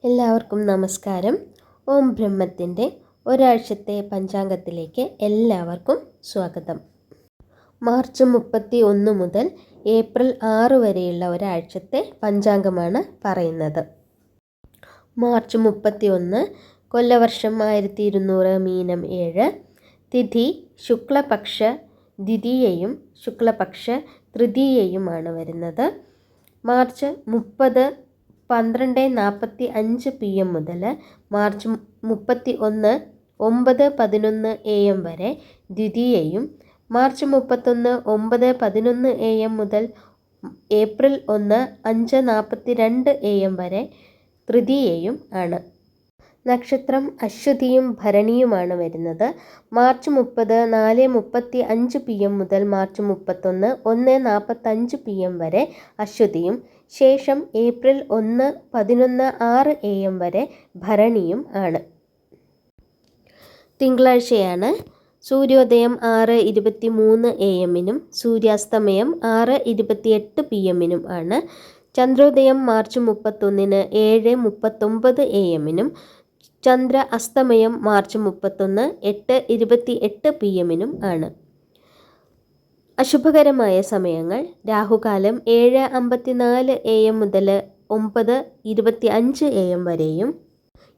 എല്ലാവർക്കും നമസ്കാരം. ഓം ബ്രഹ്മത്തിൻ്റെ ഒരാഴ്ചത്തെ പഞ്ചാംഗത്തിലേക്ക് എല്ലാവർക്കും സ്വാഗതം. മാർച്ച് 31 മുതൽ ഏപ്രിൽ 6 വരെയുള്ള ഒരാഴ്ചത്തെ പഞ്ചാംഗമാണ് പറയുന്നത്. മാർച്ച് 31 കൊല്ലവർഷം 1200 മീനം 7, തിഥി ശുക്ലപക്ഷ ദ്വിതീയയും ശുക്ലപക്ഷ തൃതീയയുമാണ് വരുന്നത്. മാർച്ച് 30 12:45 PM മുതൽ മാർച്ച് 31 9:11 AM വരെ ദ്വിതീയയും, മാർച്ച് 31 9:11 AM മുതൽ ഏപ്രിൽ 1 5:42 AM വരെ തൃതീയയും ആണ്. നക്ഷത്രം അശ്വതിയും ഭരണിയുമാണ് വരുന്നത്. മാർച്ച് 30 4:35 PM മുതൽ മാർച്ച് 31 1:45 PM വരെ അശ്വതിയും, ശേഷം ഏപ്രിൽ 1 11:06 AM വരെ ഭരണിയും ആണ്. തിങ്കളാഴ്ചയാണ്. സൂര്യോദയം 6:23 AM-നും സൂര്യാസ്തമയം 6:28 PM-നും ആണ്. ചന്ദ്രോദയം മാർച്ച് 31 7:39 AM-നും ചന്ദ്ര അസ്തമയം മാർച്ച് 31 8:28 PM-നും ആണ്. അശുഭകരമായ സമയങ്ങൾ: രാഹുകാലം 7:54 AM മുതൽ 9:25 AM വരെയും,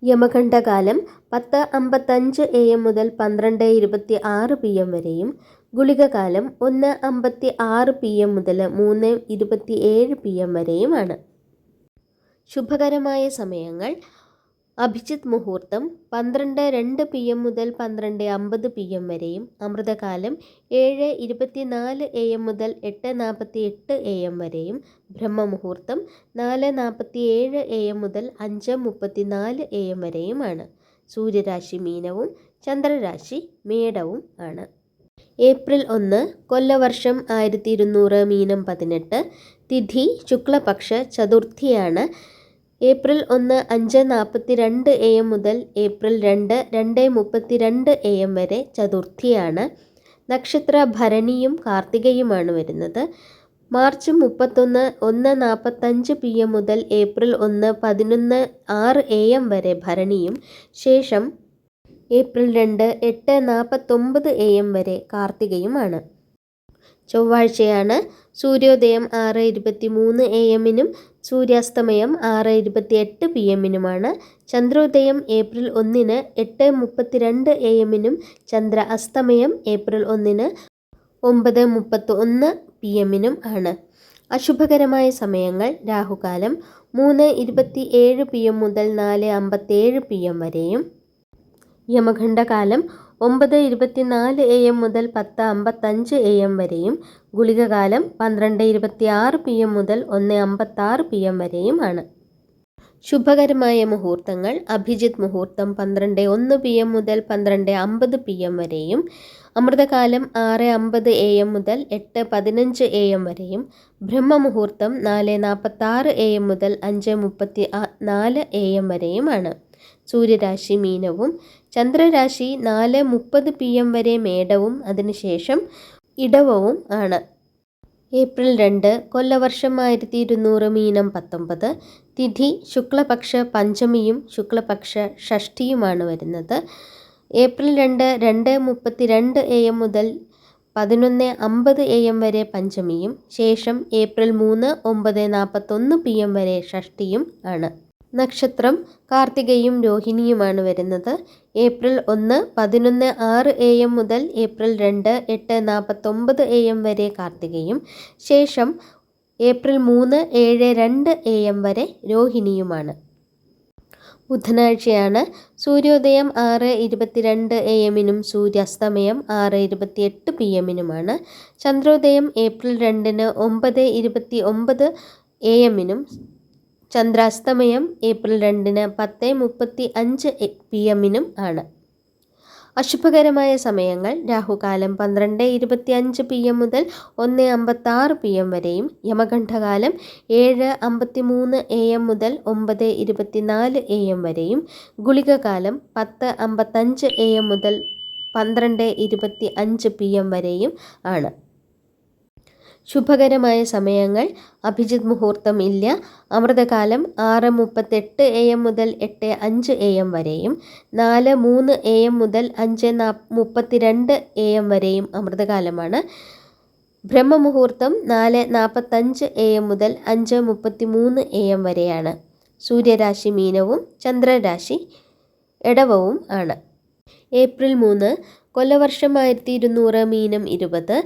യമകണ്ഠകാലം 10:55 AM മുതൽ 12:26 PM വരെയും, ഗുളികകാലം 1:56 PM മുതൽ 3:27 PM വരെയുമാണ്. ശുഭകരമായ സമയങ്ങൾ: അഭിജിത്ത് മുഹൂർത്തം 12:02 PM മുതൽ 12:50 PM വരെയും, അമൃതകാലം 7:24 AM മുതൽ 8:48 AM വരെയും, ബ്രഹ്മമുഹൂർത്തം 4:47 AM മുതൽ 5:34 AM വരെയുമാണ്. സൂര്യരാശി മീനവും ചന്ദ്രരാശി മേടവും ആണ്. ഏപ്രിൽ 1 കൊല്ലവർഷം 1200 മീനം 18, തിഥി ശുക്ലപക്ഷ ചതുർത്ഥിയാണ്. ഏപ്രിൽ 1 5:42 AM മുതൽ ഏപ്രിൽ 2 2:32 AM വരെ ചതുർത്ഥിയാണ്. നക്ഷത്ര ഭരണിയും കാർത്തികയുമാണ് വരുന്നത്. മാർച്ച് 31 1:45 PM മുതൽ ഏപ്രിൽ 1 11:06 AM വരെ ഭരണിയും, ശേഷം ഏപ്രിൽ 2 8:49 AM വരെ കാർത്തികയുമാണ്. ചൊവ്വാഴ്ചയാണ്. സൂര്യോദയം 6:23 AM-നും സൂര്യാസ്തമയം 6:28 PM-നുമാണ്. ചന്ദ്രോദയം ഏപ്രിൽ 1 8:32 AM-നും ചന്ദ്ര അസ്തമയം ഏപ്രിൽ 1 9:31 PM-നും ആണ്. അശുഭകരമായ സമയങ്ങൾ: രാഹുകാലം 3:27 PM മുതൽ 4:57 PM വരെയും, യമകണ്ഠകാലം 9:24 AM മുതൽ 10:55 AM വരെയും, ഗുളികകാലം 12:26 PM മുതൽ 1:56 PM വരെയും ആണ്. ശുഭകരമായ മുഹൂർത്തങ്ങൾ: അഭിജിത്ത് മുഹൂർത്തം 12:01 PM മുതൽ 12:50 PM വരെയും, അമൃതകാലം 6:50 AM മുതൽ 8:15 AM വരെയും, ബ്രഹ്മമുഹൂർത്തം 4:46 AM മുതൽ 5:34 AM വരെയുമാണ്. സൂര്യരാശി മീനവും ചന്ദ്രരാശി 4:30 PM വരെ മേടവും അതിനുശേഷം ഇടവവും ആണ്. ഏപ്രിൽ 2 കൊല്ലവർഷം 1200 മീനം 19, തിഥി ശുക്ലപക്ഷ പഞ്ചമിയും ശുക്ലപക്ഷ ഷഷ്ഠിയുമാണ് വരുന്നത്. ഏപ്രിൽ 2 2:32 AM മുതൽ 11:50 AM വരെ പഞ്ചമിയും, ശേഷം ഏപ്രിൽ 3 9:41 PM വരെ ഷഷ്ഠിയും ആണ്. നക്ഷത്രം കാർത്തികയും രോഹിണിയുമാണ് വരുന്നത്. ഏപ്രിൽ 1 11:06 AM മുതൽ ഏപ്രിൽ 2 8:49 AM വരെ കാർത്തികയും, ശേഷം ഏപ്രിൽ 3 7:02 AM വരെ രോഹിണിയുമാണ്. ബുധനാഴ്ചയാണ്. സൂര്യോദയം 6:22 AM-നും സൂര്യാസ്തമയം 6:28 PM-നുമാണ്. ചന്ദ്രോദയം ഏപ്രിൽ 2 9:29 AM-നും ചന്ദ്രാസ്തമയം ഏപ്രിൽ 2 10:35 PM-നും ആണ്. അശുഭകരമായ സമയങ്ങൾ: രാഹുകാലം 12:25 PM മുതൽ 1:56 PM വരെയും, യമകണ്ഠകാലം 7:53 AM മുതൽ 9:24 AM വരെയും, ഗുളികകാലം 10:55 AM മുതൽ 12:25 PM വരെയും ആണ്. ശുഭകരമായ സമയങ്ങൾ അഭിജിത്ത് മുഹൂർത്തം ഇല്ല. അമൃതകാലം 6:38 AM മുതൽ 8:05 AM വരെയും 4:03 AM മുതൽ 5:32 AM വരെയും അമൃതകാലമാണ്. ബ്രഹ്മമുഹൂർത്തം 4:45 AM മുതൽ 5:33 AM വരെയാണ്. സൂര്യരാശി മീനവും ചന്ദ്രരാശി എടവവും ആണ്. ഏപ്രിൽ 3 കൊല്ലവർഷം 1200 മീനം 20.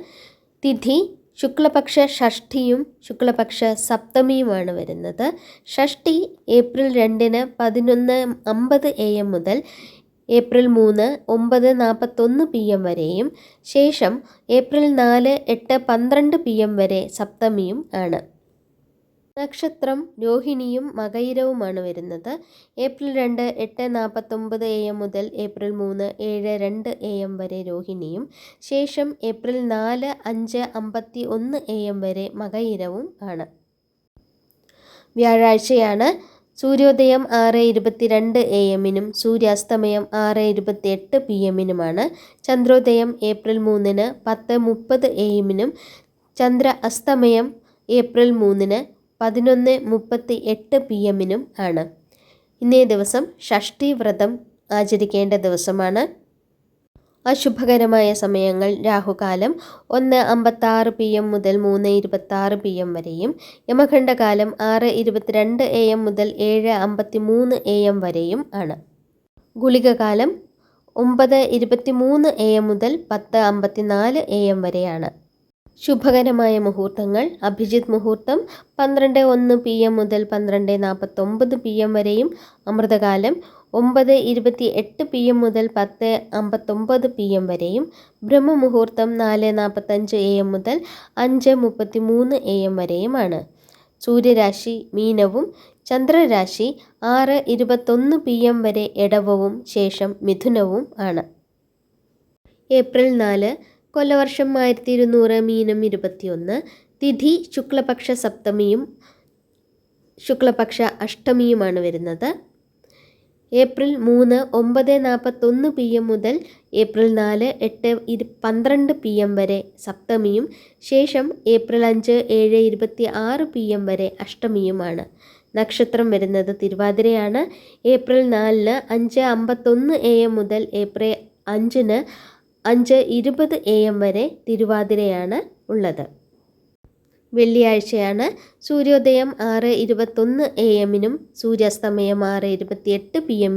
തിഥി ശുക്ലപക്ഷ ഷഷ്ഠിയും ശുക്ലപക്ഷ സപ്തമിയുമാണ് വരുന്നത്. ഷഷ്ഠി ഏപ്രിൽ 2 11:50 AM മുതൽ ഏപ്രിൽ 3 9:41 PM വരെയും ശേഷം ഏപ്രിൽ 4 8:12 PM വരെ സപ്തമിയും ആണ്. നക്ഷത്രം രോഹിണിയും മകയിരവുമാണ് വരുന്നത്. ഏപ്രിൽ 2 8:49 AM മുതൽ ഏപ്രിൽ 3 7:02 AM വരെ രോഹിണിയും ശേഷം ഏപ്രിൽ 4 5:51 AM വരെ മകയിരവും ആണ്. വ്യാഴാഴ്ചയാണ്. സൂര്യോദയം 6:22 AM സൂര്യാസ്തമയം 6:28 PM ചന്ദ്രോദയം ഏപ്രിൽ 3 10:30 AM ചന്ദ്ര അസ്തമയം ഏപ്രിൽ 3 11:38 PM ആണ്. ഇന്നേ ദിവസം ഷഷ്ഠി വ്രതം ആചരിക്കേണ്ട ദിവസമാണ്. അശുഭകരമായ സമയങ്ങൾ രാഹുകാലം 1:56 PM മുതൽ 3:26 PM വരെയും യമഖണ്ഡകാലം 6:22 AM മുതൽ 7:53 AM വരെയും ആണ്. ഗുളികകാലം 9:23 AM മുതൽ 10:54 AM വരെയാണ്. ശുഭകരമായ മുഹൂർത്തങ്ങൾ അഭിജിത്ത് മുഹൂർത്തം 12:01 PM മുതൽ 12:49 PM വരെയും അമൃതകാലം 9:28 PM മുതൽ 10:59 PM വരെയും ബ്രഹ്മമുഹൂർത്തം 4:45 AM മുതൽ 5:33 AM വരെയുമാണ്. സൂര്യരാശി മീനവും ചന്ദ്രരാശി 6:21 PM വരെ എടവവും ശേഷം മിഥുനവും ആണ്. ഏപ്രിൽ 4 കൊല്ലവർഷം 1200 മീനം 21. തിഥി ശുക്ലപക്ഷ സപ്തമിയും ശുക്ലപക്ഷ അഷ്ടമിയുമാണ് വരുന്നത്. ഏപ്രിൽ 3 9:41 PM മുതൽ ഏപ്രിൽ 4 8:12 PM വരെ സപ്തമിയും ശേഷം ഏപ്രിൽ 5 7:26 PM വരെ അഷ്ടമിയുമാണ്. നക്ഷത്രം വരുന്നത് തിരുവാതിരയാണ്. ഏപ്രിൽ 4 5:51 AM മുതൽ ഏപ്രിൽ 5 5:20 AM വരെ തിരുവാതിരയാണ് ഉള്ളത്. വെള്ളിയാഴ്ചയാണ്. സൂര്യോദയം 6:21 AM സൂര്യാസ്തമയം 6:28 PM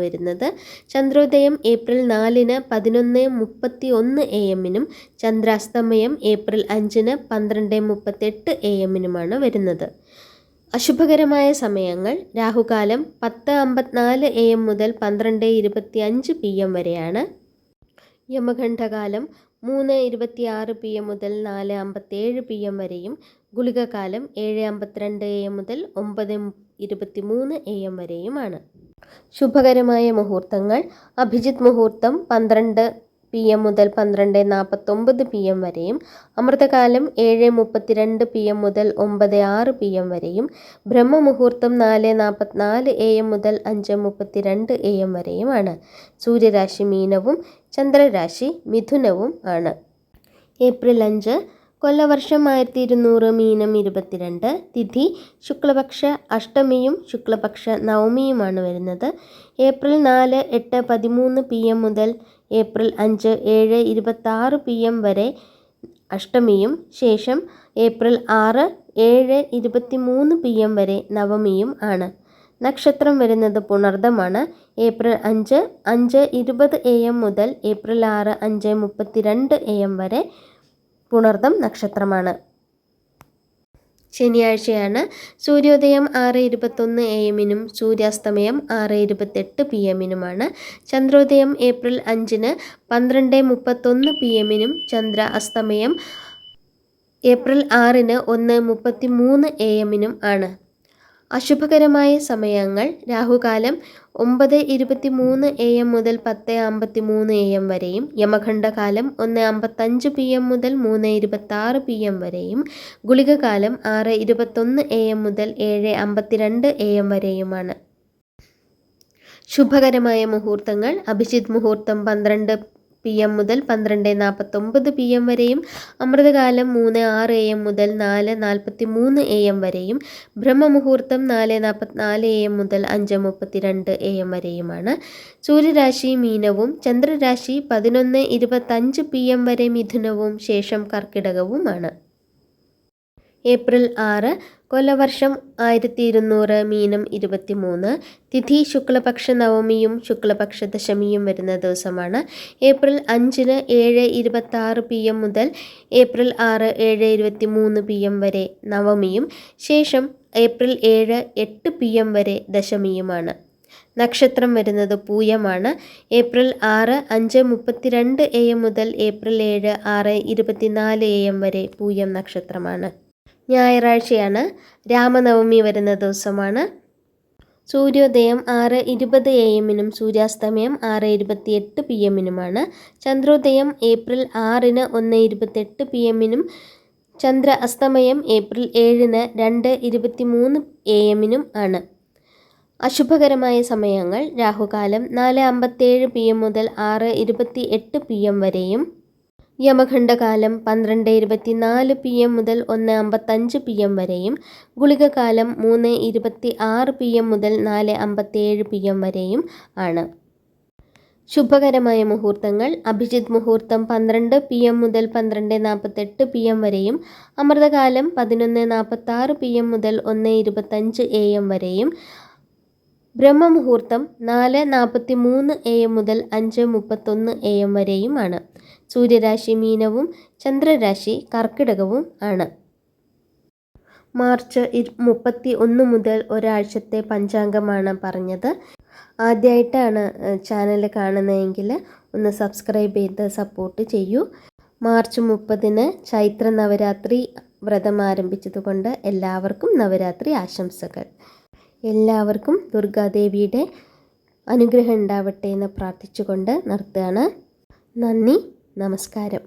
വരുന്നത്. ചന്ദ്രോദയം ഏപ്രിൽ 4 11:31 AM ചന്ദ്രാസ്തമയം ഏപ്രിൽ 5 12:38 AM വരുന്നത്. അശുഭകരമായ സമയങ്ങൾ രാഹുകാലം 10:54 AM മുതൽ 12:25 PM വരെയാണ്. യമഖണ്ഡകാലം 3:26 PM മുതൽ 4:57 PM വരെയും ഗുളികകാലം 7:52 AM മുതൽ 9:23 AM വരെയുമാണ്. ശുഭകരമായ മുഹൂർത്തങ്ങൾ അഭിജിത്ത് മുഹൂർത്തം 12 PM മുതൽ 12:49 PM വരെയും അമൃതകാലം 7:32 PM മുതൽ 9:06 PM വരെയും ബ്രഹ്മമുഹൂർത്തം 4:44 AM മുതൽ 5:32 AM വരെയുമാണ്. സൂര്യരാശി മീനവും ചന്ദ്രരാശി മിഥുനവും ആണ്. ഏപ്രിൽ 5 കൊല്ലവർഷം 1200 മീനം 22. തിഥി ശുക്ലപക്ഷ അഷ്ടമിയും ശുക്ലപക്ഷ നവമിയുമാണ് വരുന്നത്. ഏപ്രിൽ 4 8:13 PM മുതൽ ഏപ്രിൽ 5 7:26 PM വരെ അഷ്ടമിയും ശേഷം ഏപ്രിൽ 6 7:23 PM വരെ നവമിയും ആണ്. നക്ഷത്രം വരുന്നത് പുണർദമാണ്. ഏപ്രിൽ 5 5:20 AM മുതൽ ഏപ്രിൽ 6 5:32 AM വരെ പുണർദം നക്ഷത്രമാണ്. ശനിയാഴ്ചയാണ്. സൂര്യോദയം 6:21 AM സൂര്യാസ്തമയം 6:28 PM ചന്ദ്രോദയം ഏപ്രിൽ 5 12:31 PM ചന്ദ്ര അസ്തമയം ഏപ്രിൽ 6 1:33 AM ആണ്. അശുഭകരമായ സമയങ്ങൾ രാഹുകാലം 9:23 AM മുതൽ 10:53 AM വരെയും യമഖണ്ഡകാലം 1:55 PM മുതൽ 3:26 PM വരെയും ഗുളികകാലം 6:21 AM മുതൽ 7:52 AM വരെയുമാണ്. ശുഭകരമായ മുഹൂർത്തങ്ങൾ അഭിജിത്ത് മുഹൂർത്തം 12 PM മുതൽ 12:49 PM വരെയും അമൃതകാലം 3:06 AM മുതൽ 4:43 AM വരെയും ബ്രഹ്മമുഹൂർത്തം 4:44 AM മുതൽ 5:32 AM വരെയുമാണ്. സൂര്യരാശി മീനവും ചന്ദ്രരാശി 11:25 PM വരെ മിഥുനവും ശേഷം കർക്കിടകവുമാണ്. ഏപ്രിൽ 6 കൊല്ലവർഷം 1200 മീനം 23 തിഥി ശുക്ലപക്ഷ നവമിയും ശുക്ലപക്ഷ ദശമിയും വരുന്ന ദിവസമാണ്. ഏപ്രിൽ 5 7:26 PM മുതൽ ഏപ്രിൽ 6 7:23 PM വരെ നവമിയും ശേഷം ഏപ്രിൽ 7 8 PM വരെ ദശമിയുമാണ്. നക്ഷത്രം വരുന്നത് പൂയമാണ്. ഏപ്രിൽ 6 5:32 AM മുതൽ ഏപ്രിൽ 7 6:24 AM വരെ പൂയം നക്ഷത്രമാണ്. ഞായറാഴ്ചയാണ്. രാമനവമി വരുന്ന ദിവസമാണ്. സൂര്യോദയം 6:20 AM സൂര്യാസ്തമയം 6:28 PM ചന്ദ്രോദയം ഏപ്രിൽ 6 1:28 PM ചന്ദ്ര അസ്തമയം ഏപ്രിൽ 7 2:23 AM ആണ്. അശുഭകരമായ സമയങ്ങൾ രാഹുകാലം 4:57 PM മുതൽ 6:28 PM വരെയും യമഖണ്ഡകാലം 12:24 PM മുതൽ 1:55 PM വരെയും ഗുളികകാലം 3:26 PM മുതൽ 4:57 PM വരെയും ആണ്. ശുഭകരമായ മുഹൂർത്തങ്ങൾ അഭിജിത്ത് മുഹൂർത്തം 12 PM മുതൽ 12:48 PM വരെയും അമൃതകാലം 11:46 PM മുതൽ 1:25 AM വരെയും ബ്രഹ്മമുഹൂർത്തം 4:43 AM മുതൽ 5:31 AM വരെയുമാണ്. സൂര്യരാശി മീനവും ചന്ദ്രരാശി കർക്കിടകവും ആണ്. മാർച്ച് 31 മുതൽ ഒരാഴ്ചത്തെ പഞ്ചാംഗമാണ് പറഞ്ഞത്. ആദ്യമായിട്ടാണ് ചാനൽ കാണുന്നതെങ്കിൽ ഒന്ന് സബ്സ്ക്രൈബ് ചെയ്ത് സപ്പോർട്ട് ചെയ്യൂ. മാർച്ച് 30 ചൈത്ര നവരാത്രി വ്രതം ആരംഭിച്ചതുകൊണ്ട് എല്ലാവർക്കും നവരാത്രി ആശംസകൾ. എല്ലാവർക്കും ദുർഗാദേവിയുടെ അനുഗ്രഹം ഉണ്ടാവട്ടെ എന്ന് പ്രാർത്ഥിച്ചുകൊണ്ട് നിർത്തുകയാണ്. നന്ദി, നമസ്കാരം.